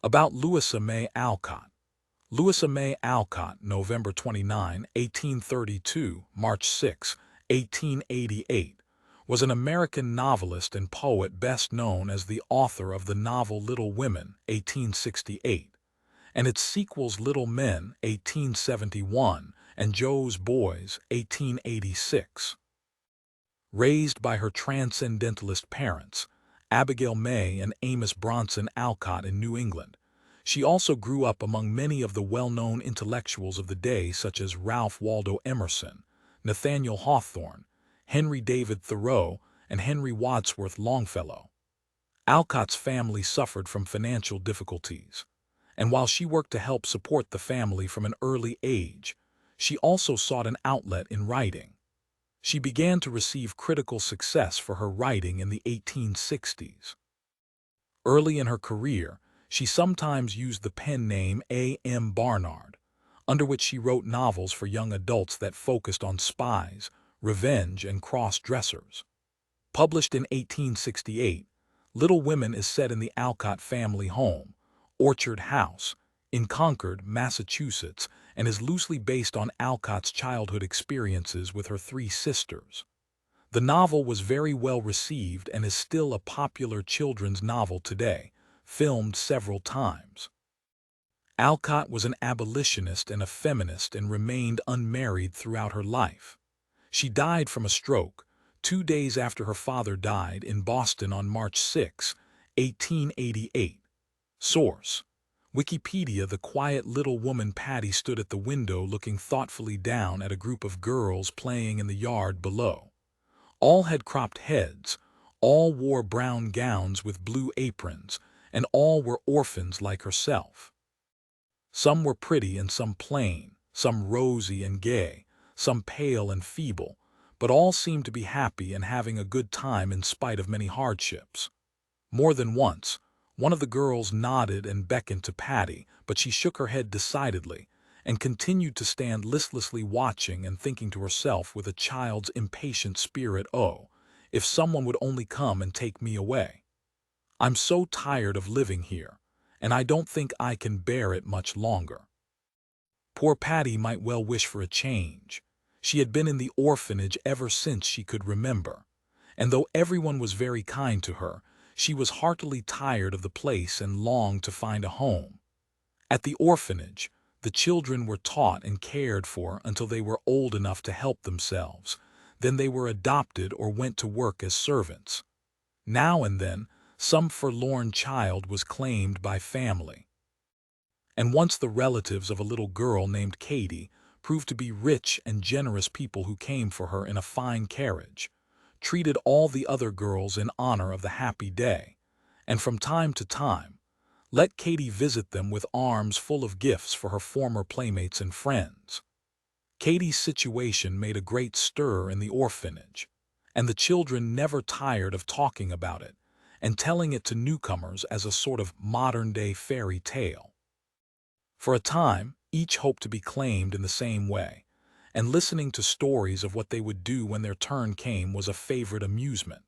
About Louisa May Alcott. Louisa May Alcott, November 29, 1832, March 6, 1888, was an American novelist and poet best known as the author of the novel Little Women, 1868, and its sequels Little Men, 1871, and Jo's Boys, 1886. Raised by her transcendentalist parents, Abigail May and Amos Bronson Alcott in New England, she also grew up among many of the well-known intellectuals of the day such as Ralph Waldo Emerson, Nathaniel Hawthorne, Henry David Thoreau, and Henry Wadsworth Longfellow. Alcott's family suffered from financial difficulties, and while she worked to help support the family from an early age, she also sought an outlet in writing. She began to receive critical success for her writing in the 1860s. Early in her career, she sometimes used the pen name A. M. Barnard, under which she wrote novels for young adults that focused on spies, revenge, and cross-dressers. Published in 1868, Little Women is set in the Alcott family home, Orchard House, in Concord, Massachusetts, and is loosely based on Alcott's childhood experiences with her three sisters. The novel was very well received and is still a popular children's novel today, filmed several times. Alcott was an abolitionist and a feminist and remained unmarried throughout her life. She died from a stroke 2 days after her father died in Boston on March 6, 1888. Source: Wikipedia. The quiet little woman Patty stood at the window looking thoughtfully down at a group of girls playing in the yard below. All had cropped heads, all wore brown gowns with blue aprons, and all were orphans like herself. Some were pretty and some plain, some rosy and gay, some pale and feeble, but all seemed to be happy and having a good time in spite of many hardships. More than once, one of the girls nodded and beckoned to Patty, but she shook her head decidedly and continued to stand listlessly watching and thinking to herself with a child's impatient spirit, "Oh, if someone would only come and take me away. I'm so tired of living here, and I don't think I can bear it much longer." Poor Patty might well wish for a change. She had been in the orphanage ever since she could remember, and though everyone was very kind to her, she was heartily tired of the place and longed to find a home. At the orphanage, the children were taught and cared for until they were old enough to help themselves. Then they were adopted or went to work as servants. Now and then, some forlorn child was claimed by family. And once the relatives of a little girl named Katie proved to be rich and generous people who came for her in a fine carriage, treated all the other girls in honor of the happy day, and from time to time, let Katie visit them with arms full of gifts for her former playmates and friends. Katie's situation made a great stir in the orphanage, and the children never tired of talking about it and telling it to newcomers as a sort of modern-day fairy tale. For a time, each hoped to be claimed in the same way, and listening to stories of what they would do when their turn came was a favorite amusement.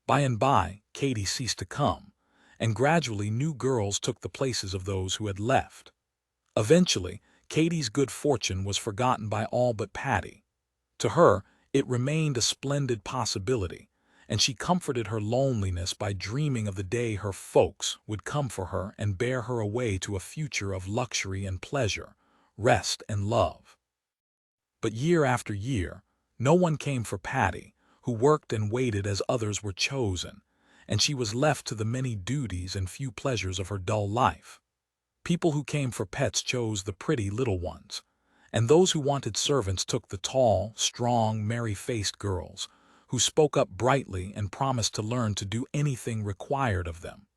By and by, Katie ceased to come, and gradually new girls took the places of those who had left. Eventually, Katie's good fortune was forgotten by all but Patty. To her, it remained a splendid possibility, and she comforted her loneliness by dreaming of the day her folks would come for her and bear her away to a future of luxury and pleasure, rest and love. But year after year, no one came for Patty, who worked and waited as others were chosen, and she was left to the many duties and few pleasures of her dull life. People who came for pets chose the pretty little ones, and those who wanted servants took the tall, strong, merry-faced girls, who spoke up brightly and promised to learn to do anything required of them.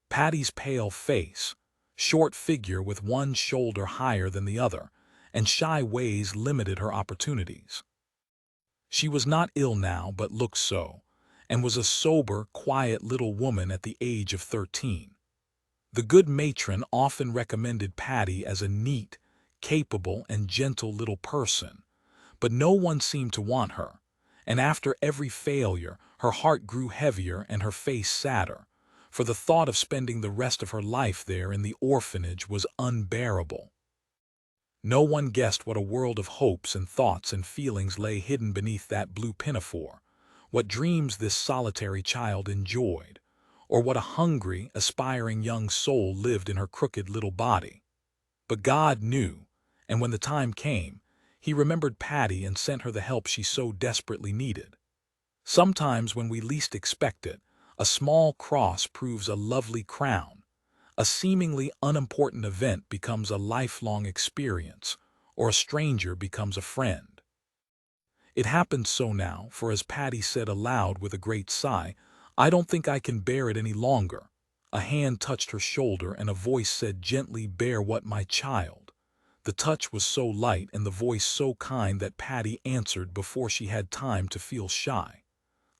Patty's pale face, short figure with one shoulder higher than the other, and shy ways limited her opportunities. She was not ill now, but looked so, and was a sober, quiet little woman at the age of 13. The good matron often recommended Patty as a neat, capable, and gentle little person, but no one seemed to want her, and after every failure her heart grew heavier and her face sadder, for the thought of spending the rest of her life there in the orphanage was unbearable. No one guessed what a world of hopes and thoughts and feelings lay hidden beneath that blue pinafore, what dreams this solitary child enjoyed, or what a hungry, aspiring young soul lived in her crooked little body. But God knew, and when the time came, He remembered Patty and sent her the help she so desperately needed. Sometimes when we least expect it, a small cross proves a lovely crown. A seemingly unimportant event becomes a lifelong experience, or a stranger becomes a friend. It happened so now, for as Patty said aloud with a great sigh, "I don't think I can bear it any longer." A hand touched her shoulder and a voice said gently, "Bear what, my child?" The touch was so light and the voice so kind that Patty answered before she had time to feel shy.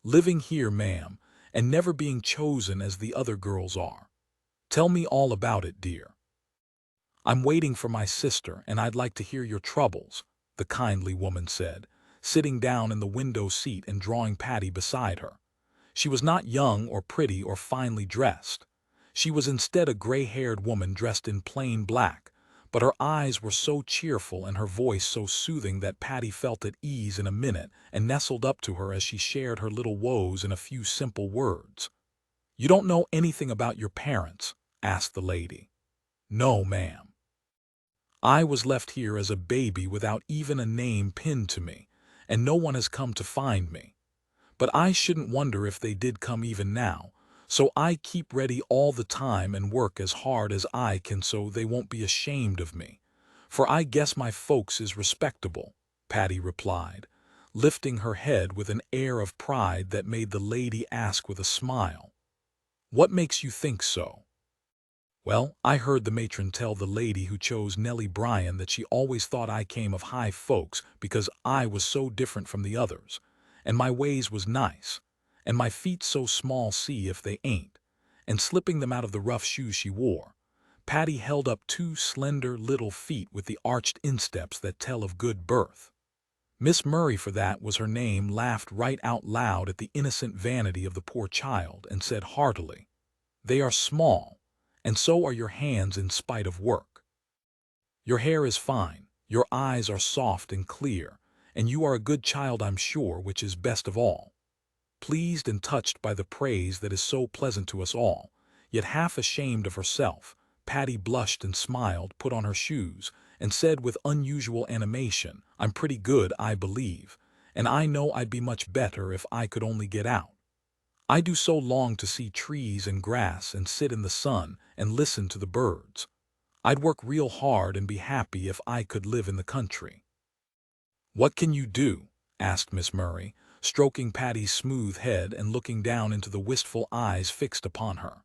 "Living here, ma'am, and never being chosen as the other girls are. Tell me all about it, dear." "I'm waiting for my sister, and I'd like to hear your troubles," the kindly woman said, sitting down in the window seat and drawing Patty beside her. She was not young or pretty or finely dressed. She was instead a gray-haired woman dressed in plain black, but her eyes were so cheerful and her voice so soothing that Patty felt at ease in a minute and nestled up to her as she shared her little woes in a few simple words. "You don't know anything about your parents?" asked the lady. "No, ma'am. I was left here as a baby without even a name pinned to me, and no one has come to find me. But I shouldn't wonder if they did come even now, so I keep ready all the time and work as hard as I can so they won't be ashamed of me. For I guess my folks is respectable," Patty replied, lifting her head with an air of pride that made the lady ask with a smile, "What makes you think so?" "Well, I heard the matron tell the lady who chose Nellie Bryan that she always thought I came of high folks because I was so different from the others, and my ways was nice, and my feet so small, see if they ain't," and slipping them out of the rough shoes she wore, Patty held up two slender little feet with the arched insteps that tell of good birth. Miss Murray, for that was her name, laughed right out loud at the innocent vanity of the poor child and said heartily, "They are small, and so are your hands in spite of work. Your hair is fine, your eyes are soft and clear, and you are a good child, I'm sure, which is best of all." Pleased and touched by the praise that is so pleasant to us all, yet half ashamed of herself, Patty blushed and smiled, put on her shoes, and said with unusual animation, "I'm pretty good, I believe, and I know I'd be much better if I could only get out. I do so long to see trees and grass and sit in the sun and listen to the birds. I'd work real hard and be happy if I could live in the country." "What can you do?" asked Miss Murray, stroking Patty's smooth head and looking down into the wistful eyes fixed upon her.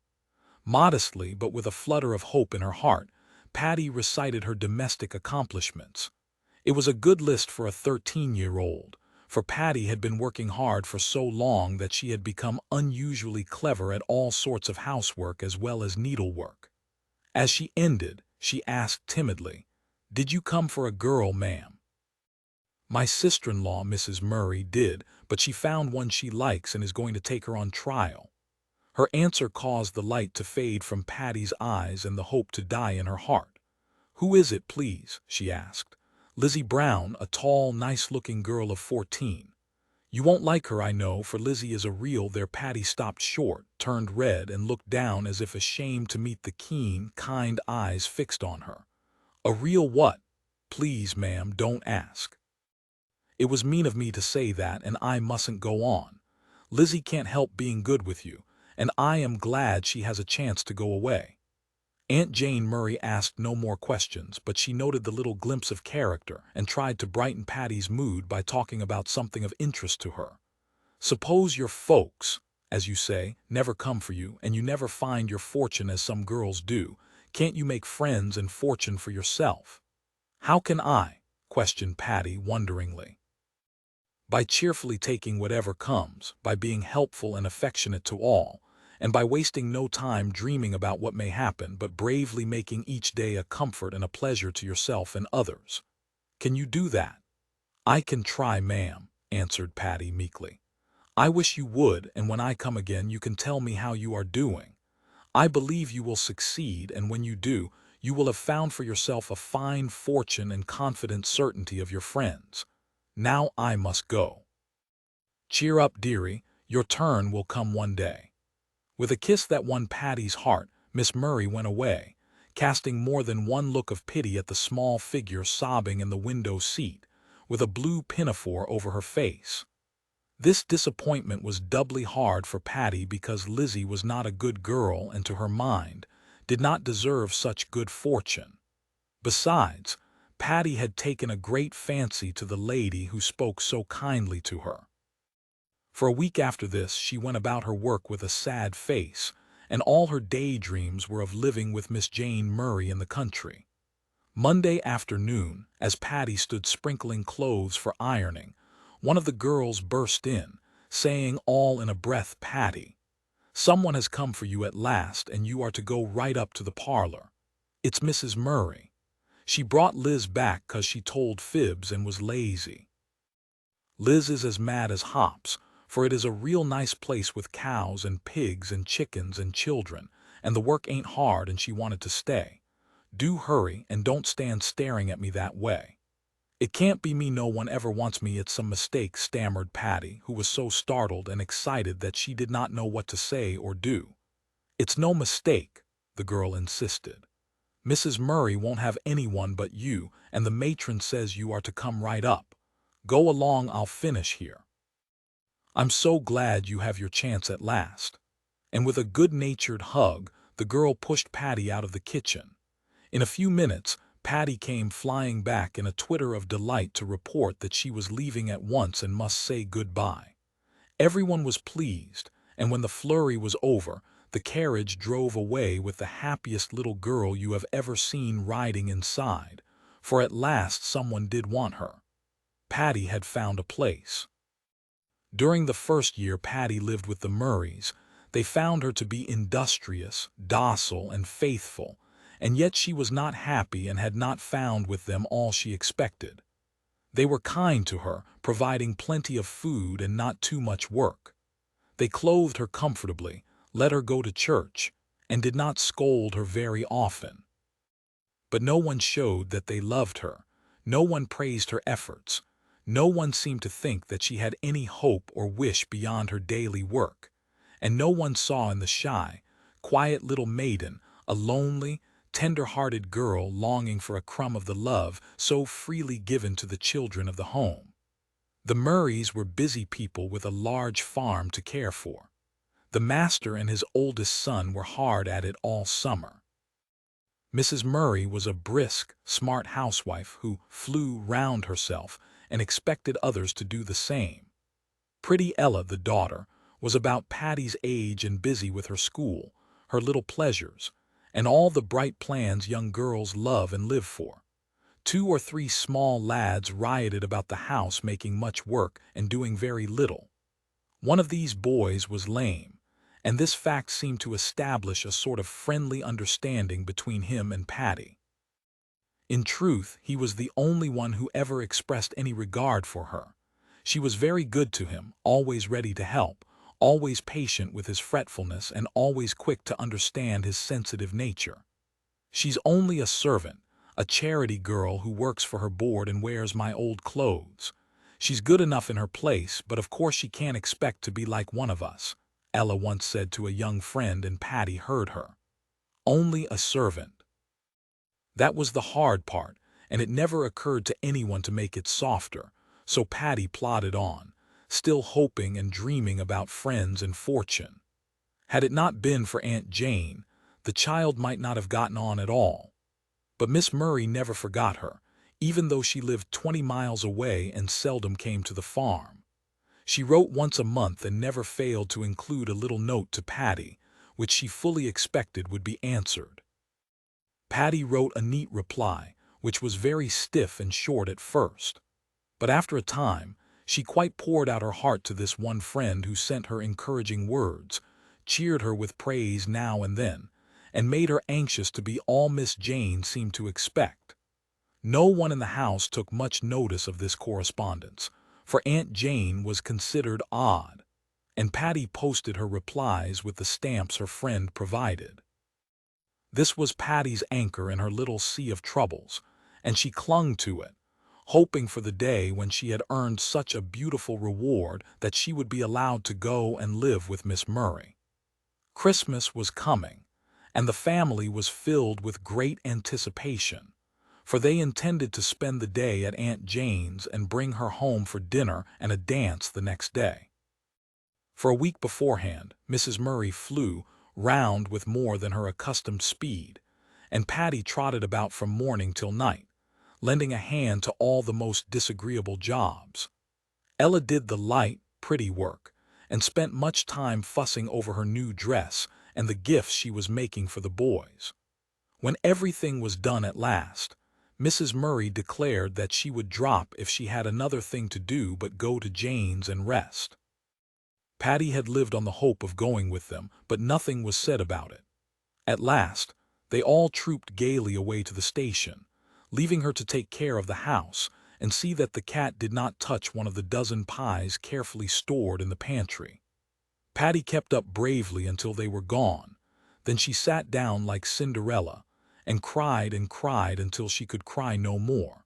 Modestly, but with a flutter of hope in her heart, Patty recited her domestic accomplishments. It was a good list for a 13-year-old, for Patty had been working hard for so long that she had become unusually clever at all sorts of housework as well as needlework. As she ended, she asked timidly, "Did you come for a girl, ma'am?" "My sister-in-law, Mrs. Murray, did, but she found one she likes and is going to take her on trial." Her answer caused the light to fade from Patty's eyes and the hope to die in her heart. "Who is it, please?" she asked. "Lizzie Brown, a tall, nice-looking girl of 14. You won't like her, I know, for Lizzie is a real—" There Patty stopped short, turned red, and looked down as if ashamed to meet the keen, kind eyes fixed on her. "A real what? Please, ma'am, don't ask. It was mean of me to say that, and I mustn't go on. Lizzie can't help being good with you, and I am glad she has a chance to go away." Aunt Jane Murray asked no more questions, but she noted the little glimpse of character and tried to brighten Patty's mood by talking about something of interest to her. "Suppose your folks, as you say, never come for you, and you never find your fortune as some girls do, can't you make friends and fortune for yourself?" "How can I?" questioned Patty wonderingly. "By cheerfully taking whatever comes, by being helpful and affectionate to all, and by wasting no time dreaming about what may happen, but bravely making each day a comfort and a pleasure to yourself and others. Can you do that?" "I can try, ma'am," answered Patty meekly. "I wish you would, and when I come again you can tell me how you are doing. I believe you will succeed, and when you do, you will have found for yourself a fine fortune and confident certainty of your friends. Now I must go. Cheer up, dearie, your turn will come one day. With a kiss that won Patty's heart, Miss Murray went away, casting more than one look of pity at the small figure sobbing in the window seat, with a blue pinafore over her face. This disappointment was doubly hard for Patty because Lizzie was not a good girl and, to her mind, did not deserve such good fortune. Besides, Patty had taken a great fancy to the lady who spoke so kindly to her. For a week after this she went about her work with a sad face, and all her daydreams were of living with Miss Jane Murray in the country. Monday afternoon, as Patty stood sprinkling clothes for ironing, one of the girls burst in, saying all in a breath, "Patty, someone has come for you at last, and you are to go right up to the parlor. It's Mrs. Murray. She brought Liz back 'cause she told fibs and was lazy. Liz is as mad as hops, for it is a real nice place with cows and pigs and chickens and children, and the work ain't hard, and she wanted to stay. Do hurry, and don't stand staring at me that way." "It can't be me, no one ever wants me, it's some mistake," stammered Patty, who was so startled and excited that she did not know what to say or do. "It's no mistake," the girl insisted. "Mrs. Murray won't have anyone but you, and the matron says you are to come right up. Go along, I'll finish here. I'm so glad you have your chance at last." And with a good-natured hug, the girl pushed Patty out of the kitchen. In a few minutes, Patty came flying back in a twitter of delight to report that she was leaving at once and must say good-bye. Everyone was pleased, and when the flurry was over, the carriage drove away with the happiest little girl you have ever seen riding inside, for at last someone did want her. Patty had found a place. During the first year Patty lived with the Murrays, they found her to be industrious, docile, and faithful, and yet she was not happy and had not found with them all she expected. They were kind to her, providing plenty of food and not too much work. They clothed her comfortably, let her go to church, and did not scold her very often. But no one showed that they loved her, no one praised her efforts, no one seemed to think that she had any hope or wish beyond her daily work, and no one saw in the shy, quiet little maiden a lonely, tender-hearted girl longing for a crumb of the love so freely given to the children of the home. The Murrays were busy people with a large farm to care for. The master and his oldest son were hard at it all summer. Mrs. Murray was a brisk, smart housewife who flew round herself and expected others to do the same. Pretty Ella, the daughter, was about Patty's age and busy with her school, her little pleasures, and all the bright plans young girls love and live for. 2 or 3 small lads rioted about the house, making much work and doing very little. One of these boys was lame, and this fact seemed to establish a sort of friendly understanding between him and Patty. In truth, he was the only one who ever expressed any regard for her. She was very good to him, always ready to help, always patient with his fretfulness, and always quick to understand his sensitive nature. "She's only a servant, a charity girl who works for her board and wears my old clothes. She's good enough in her place, but of course she can't expect to be like one of us," Ella once said to a young friend, and Patty heard her. Only a servant. That was the hard part, and it never occurred to anyone to make it softer, so Patty plodded on, still hoping and dreaming about friends and fortune. Had it not been for Aunt Jane, the child might not have gotten on at all. But Miss Murray never forgot her, even though she lived 20 miles away and seldom came to the farm. She wrote once a month and never failed to include a little note to Patty, which she fully expected would be answered. Patty wrote a neat reply, which was very stiff and short at first. But after a time, she quite poured out her heart to this one friend who sent her encouraging words, cheered her with praise now and then, and made her anxious to be all Miss Jane seemed to expect. No one in the house took much notice of this correspondence, for Aunt Jane was considered odd. and Patty posted her replies with the stamps her friend provided. This was Patty's anchor in her little sea of troubles, and she clung to it, hoping for the day when she had earned such a beautiful reward that she would be allowed to go and live with Miss Murray. Christmas was coming, and the family was filled with great anticipation, for they intended to spend the day at Aunt Jane's and bring her home for dinner and a dance the next day. For a week beforehand, Mrs. Murray flew round with more than her accustomed speed, and Patty trotted about from morning till night, lending a hand to all the most disagreeable jobs. Ella did the light, pretty work, and spent much time fussing over her new dress and the gifts she was making for the boys. When everything was done at last, Mrs. Murray declared that she would drop if she had another thing to do but go to Jane's and rest. Patty had lived on the hope of going with them, but nothing was said about it. At last, they all trooped gaily away to the station, leaving her to take care of the house and see that the cat did not touch one of the dozen pies carefully stored in the pantry. Patty kept up bravely until they were gone. Then she sat down like Cinderella and cried until she could cry no more.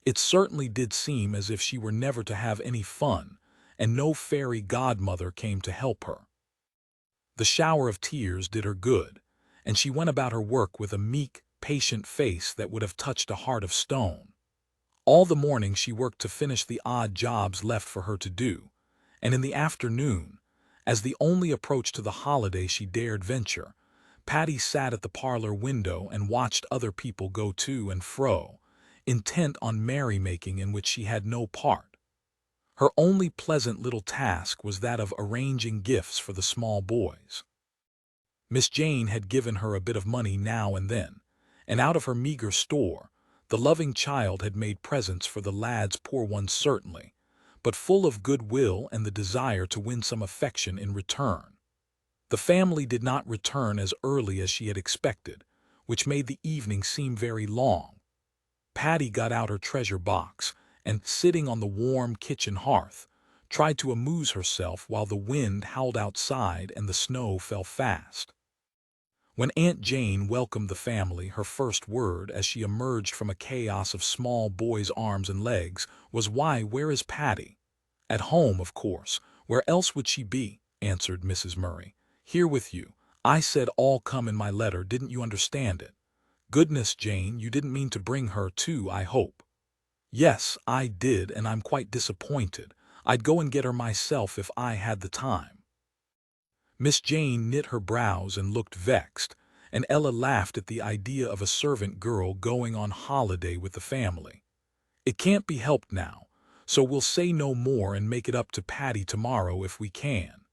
It certainly did seem as if she were never to have any fun, and no fairy godmother came to help her. The shower of tears did her good, and she went about her work with a meek, patient face that would have touched a heart of stone. All the morning she worked to finish the odd jobs left for her to do, and in the afternoon, as the only approach to the holiday she dared venture, Patty sat at the parlor window and watched other people go to and fro, intent on merrymaking in which she had no part. Her only pleasant little task was that of arranging gifts for the small boys. Miss Jane had given her a bit of money now and then, and out of her meager store, the loving child had made presents for the lads, poor ones certainly, but full of goodwill and the desire to win some affection in return. The family did not return as early as she had expected, which made the evening seem very long. Patty got out her treasure box, and, sitting on the warm kitchen hearth, tried to amuse herself while the wind howled outside and the snow fell fast. When Aunt Jane welcomed the family, her first word, as she emerged from a chaos of small boys' arms and legs, was, "Why, where is Patty?" "At home, of course. Where else would she be?" answered Mrs. Murray. "Here with you. I said all come in my letter, didn't you understand it? Goodness, Jane, you didn't mean to bring her too, I hope." "Yes, I did, and I'm quite disappointed. I'd go and get her myself if I had the time." Miss Jane knit her brows and looked vexed, and Ella laughed at the idea of a servant girl going on holiday with the family. "It can't be helped now, so we'll say no more and make it up to Patty tomorrow if we can."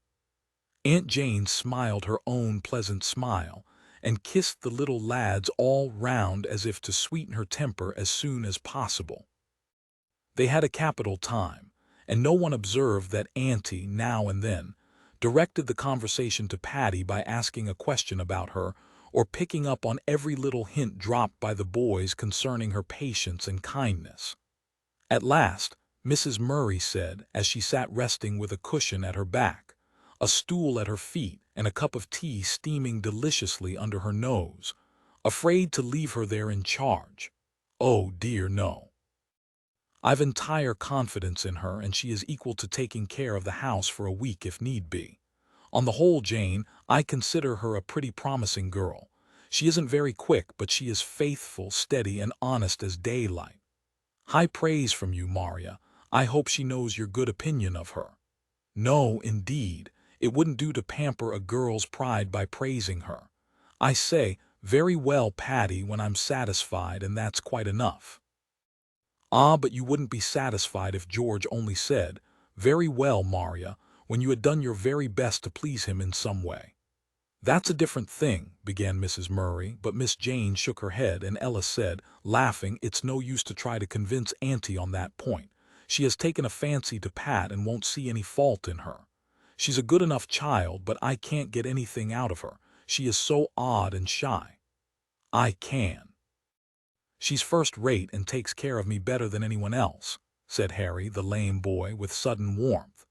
Aunt Jane smiled her own pleasant smile, and kissed the little lads all round as if to sweeten her temper as soon as possible. They had a capital time, and no one observed that Auntie, now and then, directed the conversation to Patty by asking a question about her, or picking up on every little hint dropped by the boys concerning her patience and kindness. At last, Mrs. Murray said, as she sat resting with a cushion at her back, a stool at her feet, and a cup of tea steaming deliciously under her nose, afraid to leave her there in charge. "Oh dear, no. I've entire confidence in her, and she is equal to taking care of the house for a week if need be. On the whole, Jane, I consider her a pretty promising girl. She isn't very quick, but she is faithful, steady, and honest as daylight. High praise from you, Maria. I hope she knows your good opinion of her." "No, indeed. It wouldn't do to pamper a girl's pride by praising her. I say, 'Very well, Patty,' when I'm satisfied, and that's quite enough." "Ah, but you wouldn't be satisfied if George only said, 'Very well, Maria,' when you had done your very best to please him in some way." "That's a different thing," began Mrs. Murray, but Miss Jane shook her head, and Ella said, laughing, "It's no use to try to convince Auntie on that point. She has taken a fancy to Pat and won't see any fault in her. She's a good enough child, but I can't get anything out of her. She is so odd and shy." "I can. She's first-rate and takes care of me better than anyone else," said Harry, the lame boy, with sudden warmth.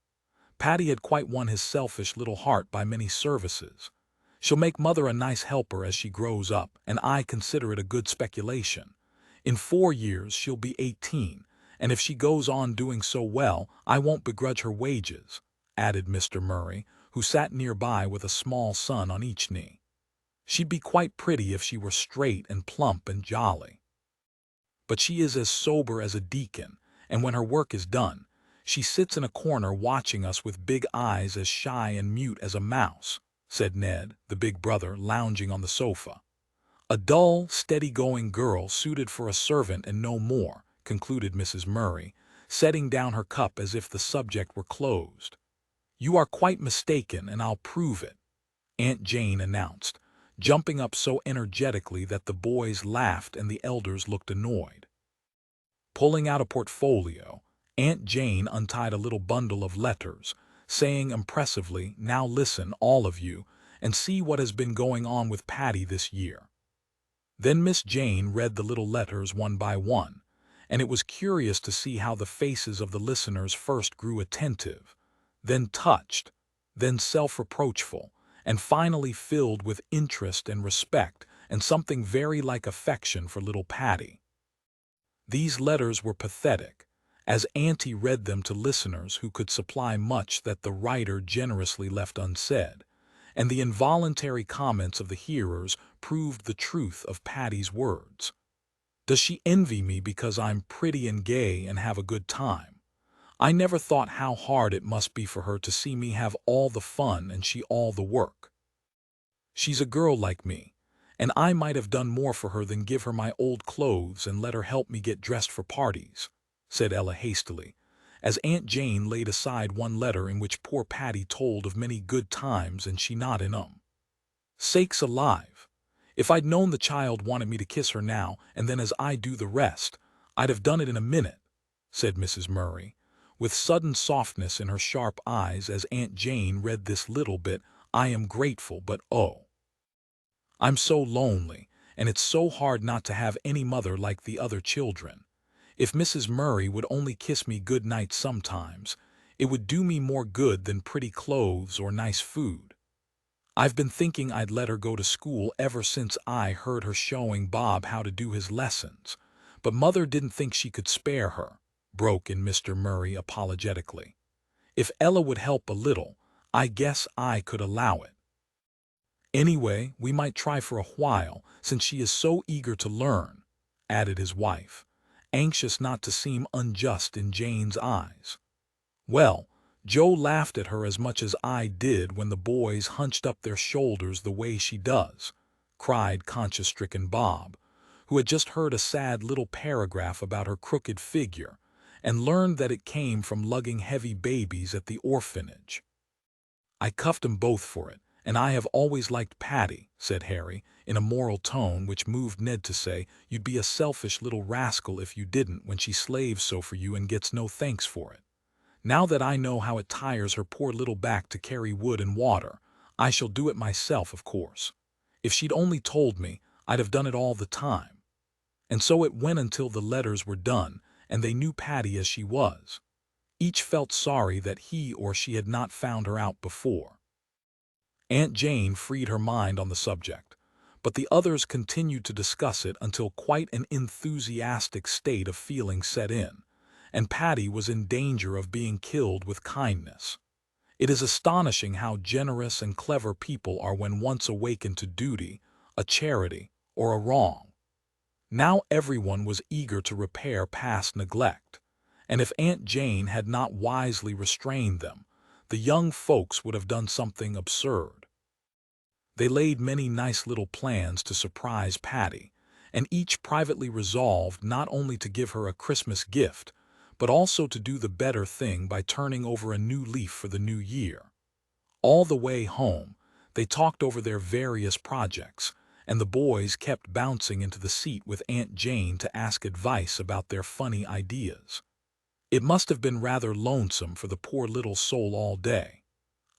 Patty had quite won his selfish little heart by many services. She'll make Mother a nice helper as she grows up, and I consider it a good speculation. In 4 years she'll be 18, and if she goes on doing so well, I won't begrudge her wages," added Mr. Murray, who sat nearby with a small son on each knee. "She'd be quite pretty if she were straight and plump and jolly. But she is as sober as a deacon, and when her work is done, she sits in a corner watching us with big eyes as shy and mute as a mouse," said Ned, the big brother, lounging on the sofa. "A dull, steady-going girl suited for a servant and no more," concluded Mrs. Murray, setting down her cup as if the subject were closed. "You are quite mistaken, and I'll prove it," Aunt Jane announced, jumping up so energetically that the boys laughed and the elders looked annoyed. Pulling out a portfolio, Aunt Jane untied a little bundle of letters, saying impressively, "Now listen, all of you, and see what has been going on with Patty this year." Then Miss Jane read the little letters one by one, and it was curious to see how the faces of the listeners first grew attentive, then touched, then self-reproachful, and finally filled with interest and respect and something very like affection for little Patty. These letters were pathetic, as Auntie read them to listeners who could supply much that the writer generously left unsaid, and the involuntary comments of the hearers proved the truth of Patty's words. "Does she envy me because I'm pretty and gay and have a good time? I never thought how hard it must be for her to see me have all the fun and she all the work. She's a girl like me, and I might have done more for her than give her my old clothes and let her help me get dressed for parties," said Ella hastily, as Aunt Jane laid aside one letter in which poor Patty told of many good times and she not in 'em. "Sakes alive! If I'd known the child wanted me to kiss her now and then as I do the rest, I'd have done it in a minute," said Mrs. Murray, with sudden softness in her sharp eyes as Aunt Jane read this little bit. "I am grateful, but oh, I'm so lonely, and it's so hard not to have any mother like the other children. If Mrs. Murray would only kiss me good night sometimes, it would do me more good than pretty clothes or nice food. I've been thinking I'd let her go to school ever since I heard her showing Bob how to do his lessons, but Mother didn't think she could spare her," broke in Mr. Murray apologetically. "If Ella would help a little, I guess I could allow it. Anyway, we might try for a while, since she is so eager to learn," added his wife, anxious not to seem unjust in Jane's eyes. "Well, Joe laughed at her as much as I did when the boys hunched up their shoulders the way she does," cried conscience-stricken Bob, who had just heard a sad little paragraph about her crooked figure, and learned that it came from lugging heavy babies at the orphanage. "I cuffed 'em both for it, and I have always liked Patty," said Harry, in a moral tone which moved Ned to say, "You'd be a selfish little rascal if you didn't when she slaves so for you and gets no thanks for it. Now that I know how it tires her poor little back to carry wood and water, I shall do it myself, of course. If she'd only told me, I'd have done it all the time." And so it went until the letters were done, and they knew Patty as she was. Each felt sorry that he or she had not found her out before. Aunt Jane freed her mind on the subject, but the others continued to discuss it until quite an enthusiastic state of feeling set in, and Patty was in danger of being killed with kindness. It is astonishing how generous and clever people are when once awakened to duty, a charity, or a wrong. Now everyone was eager to repair past neglect, and if Aunt Jane had not wisely restrained them, the young folks would have done something absurd. They laid many nice little plans to surprise Patty, and each privately resolved not only to give her a Christmas gift, but also to do the better thing by turning over a new leaf for the new year. All the way home, they talked over their various projects, and the boys kept bouncing into the seat with Aunt Jane to ask advice about their funny ideas. It must have been rather lonesome for the poor little soul all day.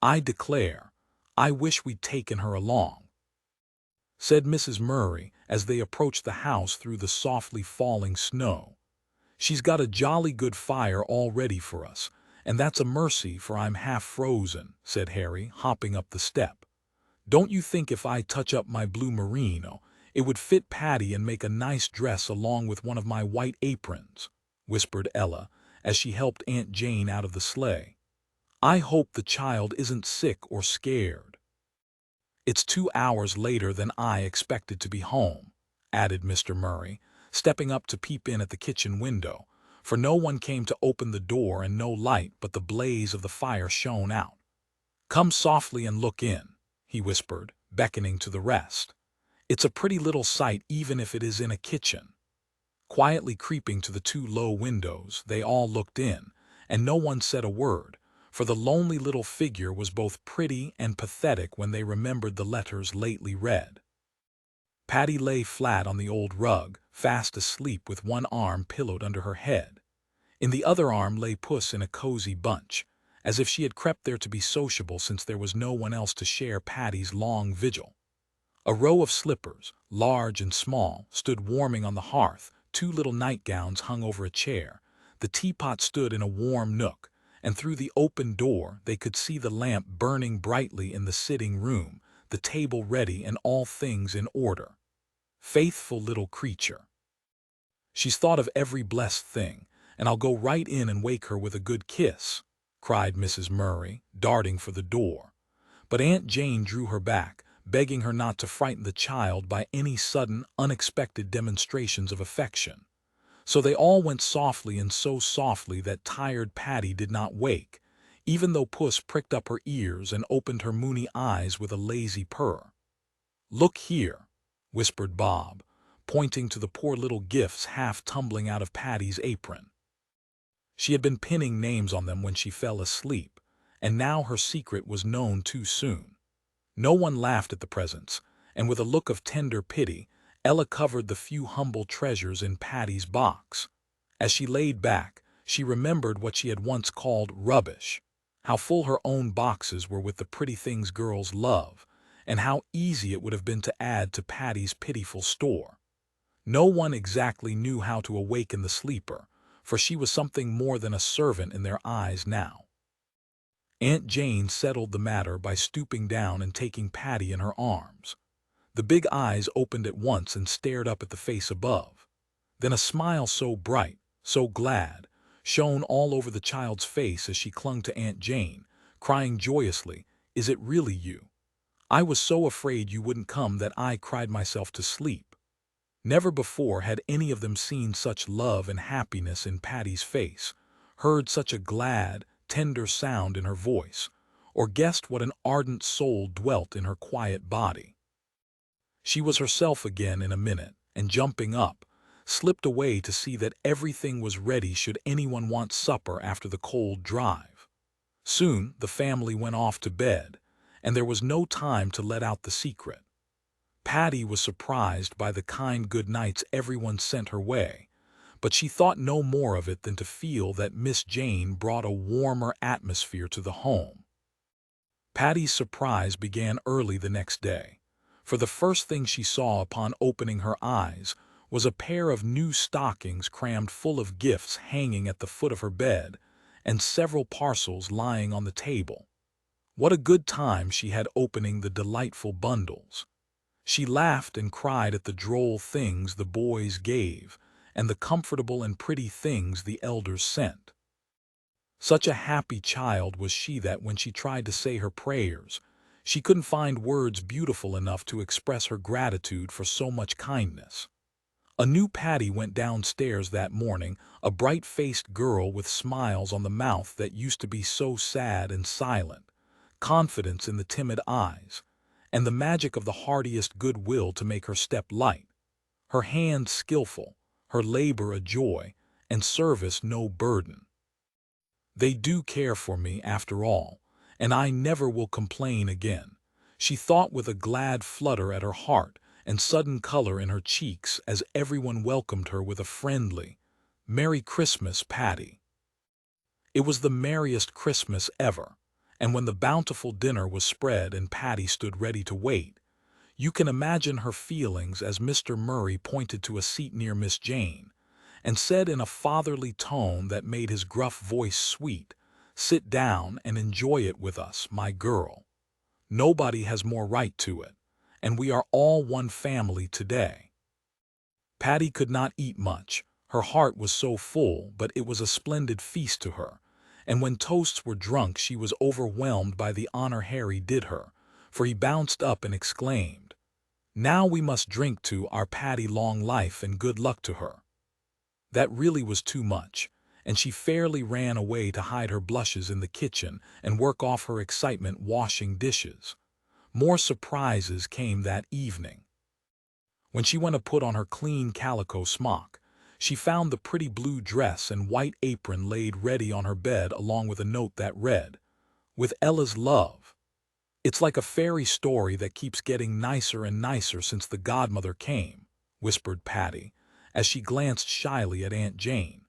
"I declare, I wish we'd taken her along," said Mrs. Murray as they approached the house through the softly falling snow. "She's got a jolly good fire all ready for us, "And that's a mercy, for I'm half frozen," said Harry, hopping up the step. "Don't you think if I touch up my blue merino, it would fit Patty and make a nice dress along with one of my white aprons?" whispered Ella, as she helped Aunt Jane out of the sleigh. "I hope the child isn't sick or scared." "It's 2 hours later than I expected to be home," added Mr. Murray, stepping up to peep in at the kitchen window, for no one came to open the door and no light but the blaze of the fire shone out. "Come softly and look in," he whispered, beckoning to the rest. "It's a pretty little sight even if it is in a kitchen." Quietly creeping to the 2 low windows, they all looked in, and no one said a word, for the lonely little figure was both pretty and pathetic when they remembered the letters lately read. Patty lay flat on the old rug, fast asleep with one arm pillowed under her head. In the other arm lay Puss in a cozy bunch, as if she had crept there to be sociable since there was no one else to share Patty's long vigil. A row of slippers, large and small, stood warming on the hearth, 2 little nightgowns hung over a chair, the teapot stood in a warm nook, and through the open door they could see the lamp burning brightly in the sitting room, the table ready and all things in order. Faithful little creature! "She's thought of every blessed thing, and I'll go right in and wake her with a good kiss," cried Mrs. Murray, darting for the door. But Aunt Jane drew her back, begging her not to frighten the child by any sudden, unexpected demonstrations of affection. So they all went softly, and so softly that tired Patty did not wake, even though Puss pricked up her ears and opened her moony eyes with a lazy purr. "Look here," whispered Bob, pointing to the poor little gifts half tumbling out of Patty's apron. She had been pinning names on them when she fell asleep, and now her secret was known too soon. No one laughed at the presents, and with a look of tender pity, Ella covered the few humble treasures in Patty's box. As she laid back, she remembered what she had once called rubbish, how full her own boxes were with the pretty things girls love, and how easy it would have been to add to Patty's pitiful store. No one exactly knew how to awaken the sleeper, for she was something more than a servant in their eyes now. Aunt Jane settled the matter by stooping down and taking Patty in her arms. The big eyes opened at once and stared up at the face above. Then a smile so bright, so glad, shone all over the child's face as she clung to Aunt Jane, crying joyously, "Is it really you? I was so afraid you wouldn't come that I cried myself to sleep." Never before had any of them seen such love and happiness in Patty's face, heard such a glad, tender sound in her voice, or guessed what an ardent soul dwelt in her quiet body. She was herself again in a minute, and jumping up, slipped away to see that everything was ready should anyone want supper after the cold drive. Soon the family went off to bed, and there was no time to let out the secret. Patty was surprised by the kind good nights everyone sent her way, but she thought no more of it than to feel that Miss Jane brought a warmer atmosphere to the home. Patty's surprise began early the next day, for the first thing she saw upon opening her eyes was a pair of new stockings crammed full of gifts hanging at the foot of her bed, and several parcels lying on the table. What a good time she had opening the delightful bundles! She laughed and cried at the droll things the boys gave, and the comfortable and pretty things the elders sent. Such a happy child was she that when she tried to say her prayers, she couldn't find words beautiful enough to express her gratitude for so much kindness. A new Patty went downstairs that morning, a bright-faced girl with smiles on the mouth that used to be so sad and silent, confidence in the timid eyes, and the magic of the heartiest goodwill to make her step light, her hands skillful, her labor a joy, and service no burden. "They do care for me, after all, and I never will complain again," she thought with a glad flutter at her heart and sudden color in her cheeks as everyone welcomed her with a friendly, "Merry Christmas, Patty." It was the merriest Christmas ever, and when the bountiful dinner was spread and Patty stood ready to wait, you can imagine her feelings as Mr. Murray pointed to a seat near Miss Jane, and said in a fatherly tone that made his gruff voice sweet, Sit down and enjoy it with us, my girl. Nobody has more right to it, and we are all one family today." Patty could not eat much. Her heart was so full, but it was a splendid feast to her, and when toasts were drunk she was overwhelmed by the honor Harry did her, for he bounced up and exclaimed, "Now we must drink to our Patty, long life and good luck to her." That really was too much, and she fairly ran away to hide her blushes in the kitchen and work off her excitement washing dishes. More surprises came that evening. When she went to put on her clean calico smock, she found the pretty blue dress and white apron laid ready on her bed along with a note that read, "With Ella's love." "It's like a fairy story that keeps getting nicer and nicer since the godmother came," whispered Patty, as she glanced shyly at Aunt Jane.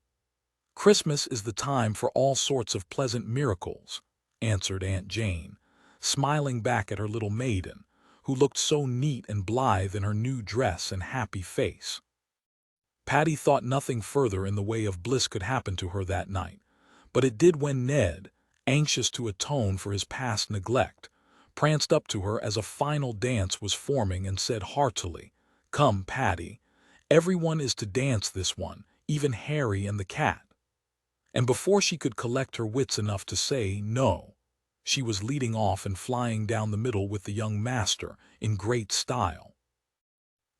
"Christmas is the time for all sorts of pleasant miracles," answered Aunt Jane, smiling back at her little maiden, who looked so neat and blithe in her new dress and happy face. Patty thought nothing further in the way of bliss could happen to her that night, but it did when Ned, anxious to atone for his past neglect, pranced up to her as a final dance was forming and said heartily, "Come, Patty, everyone is to dance this one, even Harry and the cat." And before she could collect her wits enough to say no, she was leading off and flying down the middle with the young master in great style.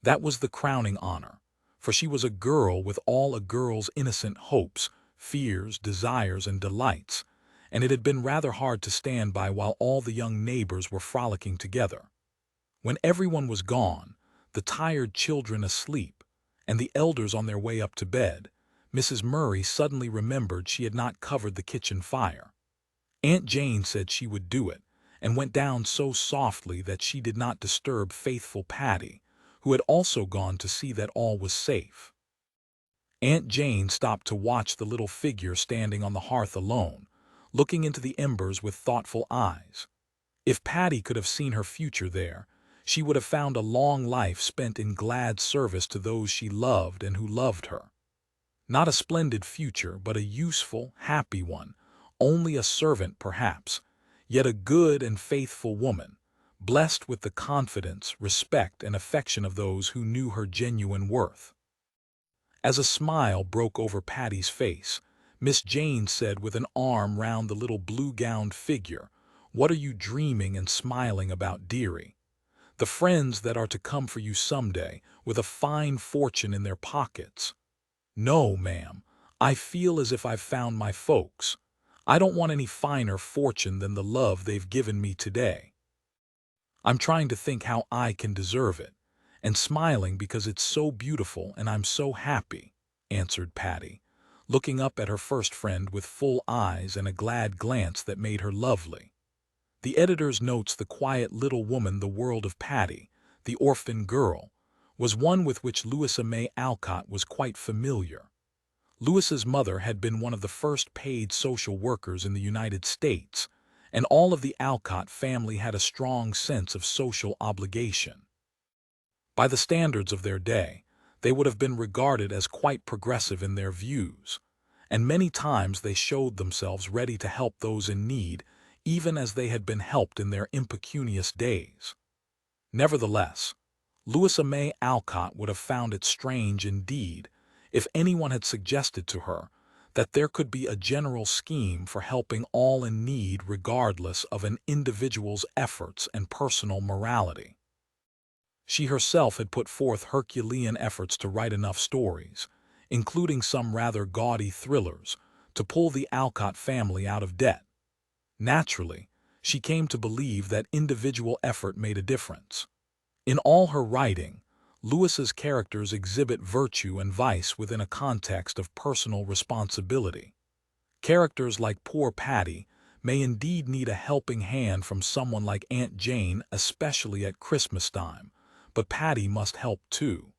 That was the crowning honor, for she was a girl with all a girl's innocent hopes, fears, desires, and delights, and it had been rather hard to stand by while all the young neighbors were frolicking together. When everyone was gone, the tired children asleep, and the elders on their way up to bed, Mrs. Murray suddenly remembered she had not covered the kitchen fire. Aunt Jane said she would do it, and went down so softly that she did not disturb faithful Patty, who had also gone to see that all was safe. Aunt Jane stopped to watch the little figure standing on the hearth alone, looking into the embers with thoughtful eyes. If Patty could have seen her future there, she would have found a long life spent in glad service to those she loved and who loved her. Not a splendid future, but a useful, happy one, only a servant perhaps, yet a good and faithful woman, blessed with the confidence, respect, and affection of those who knew her genuine worth. As a smile broke over Patty's face, Miss Jane said with an arm round the little blue-gowned figure, "What are you dreaming and smiling about, dearie? The friends that are to come for you someday, with a fine fortune in their pockets." "No, ma'am, I feel as if I've found my folks. I don't want any finer fortune than the love they've given me today. I'm trying to think how I can deserve it, and smiling because it's so beautiful and I'm so happy," answered Patty, looking up at her first friend with full eyes and a glad glance that made her lovely. The editor's notes the quiet little woman the world of Patty, the orphan girl, was one with which Louisa May Alcott was quite familiar. Louisa's mother had been one of the first paid social workers in the United States, and all of the Alcott family had a strong sense of social obligation. By the standards of their day, they would have been regarded as quite progressive in their views, and many times they showed themselves ready to help those in need, even as they had been helped in their impecunious days. Nevertheless, Louisa May Alcott would have found it strange indeed if anyone had suggested to her that there could be a general scheme for helping all in need regardless of an individual's efforts and personal morality. She herself had put forth Herculean efforts to write enough stories, including some rather gaudy thrillers, to pull the Alcott family out of debt. Naturally, she came to believe that individual effort made a difference. In all her writing, Louisa's characters exhibit virtue and vice within a context of personal responsibility. Characters like poor Patty may indeed need a helping hand from someone like Aunt Jane, especially at Christmas time, but Patty must help too.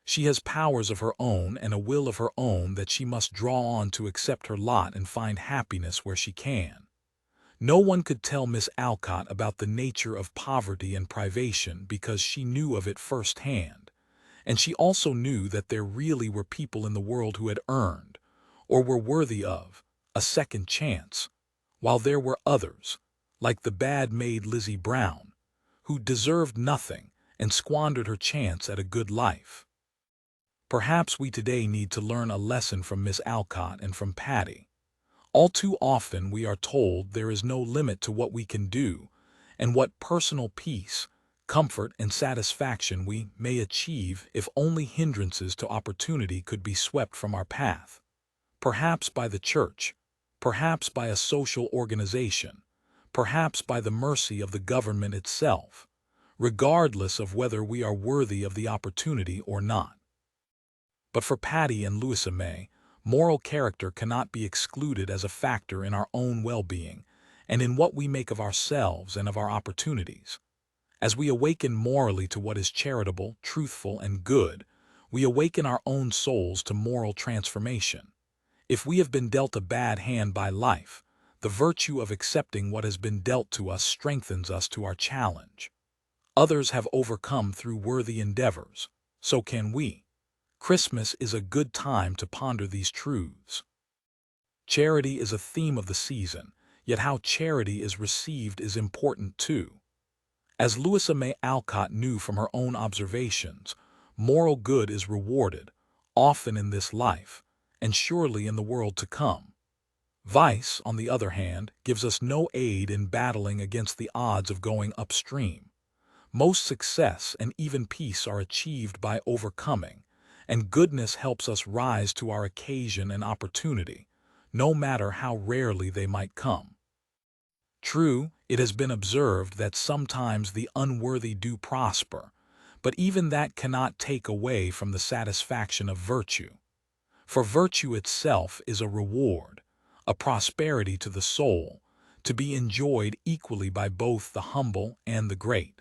She has powers of her own and a will of her own that she must draw on to accept her lot and find happiness where she can. No one could tell Miss Alcott about the nature of poverty and privation because she knew of it firsthand, and she also knew that there really were people in the world who had earned, or were worthy of, a second chance, while there were others, like the bad maid Lizzie Brown, who deserved nothing and squandered her chance at a good life. Perhaps we today need to learn a lesson from Miss Alcott and from Patty. All too often we are told there is no limit to what we can do and what personal peace, comfort, and satisfaction we may achieve if only hindrances to opportunity could be swept from our path. Perhaps by the church, perhaps by a social organization, perhaps by the mercy of the government itself, regardless of whether we are worthy of the opportunity or not. But for Patty and Louisa May, moral character cannot be excluded as a factor in our own well-being and in what we make of ourselves and of our opportunities. As we awaken morally to what is charitable, truthful, and good, we awaken our own souls to moral transformation. If we have been dealt a bad hand by life, the virtue of accepting what has been dealt to us strengthens us to our challenge. Others have overcome through worthy endeavors. So can we. Christmas is a good time to ponder these truths. Charity is a theme of the season, yet how charity is received is important too. As Louisa May Alcott knew from her own observations, moral good is rewarded, often in this life, and surely in the world to come. Vice, on the other hand, gives us no aid in battling against the odds of going upstream. Most success and even peace are achieved by overcoming, and goodness helps us rise to our occasion and opportunity, no matter how rarely they might come. True, it has been observed that sometimes the unworthy do prosper, but even that cannot take away from the satisfaction of virtue. For virtue itself is a reward, a prosperity to the soul, to be enjoyed equally by both the humble and the great.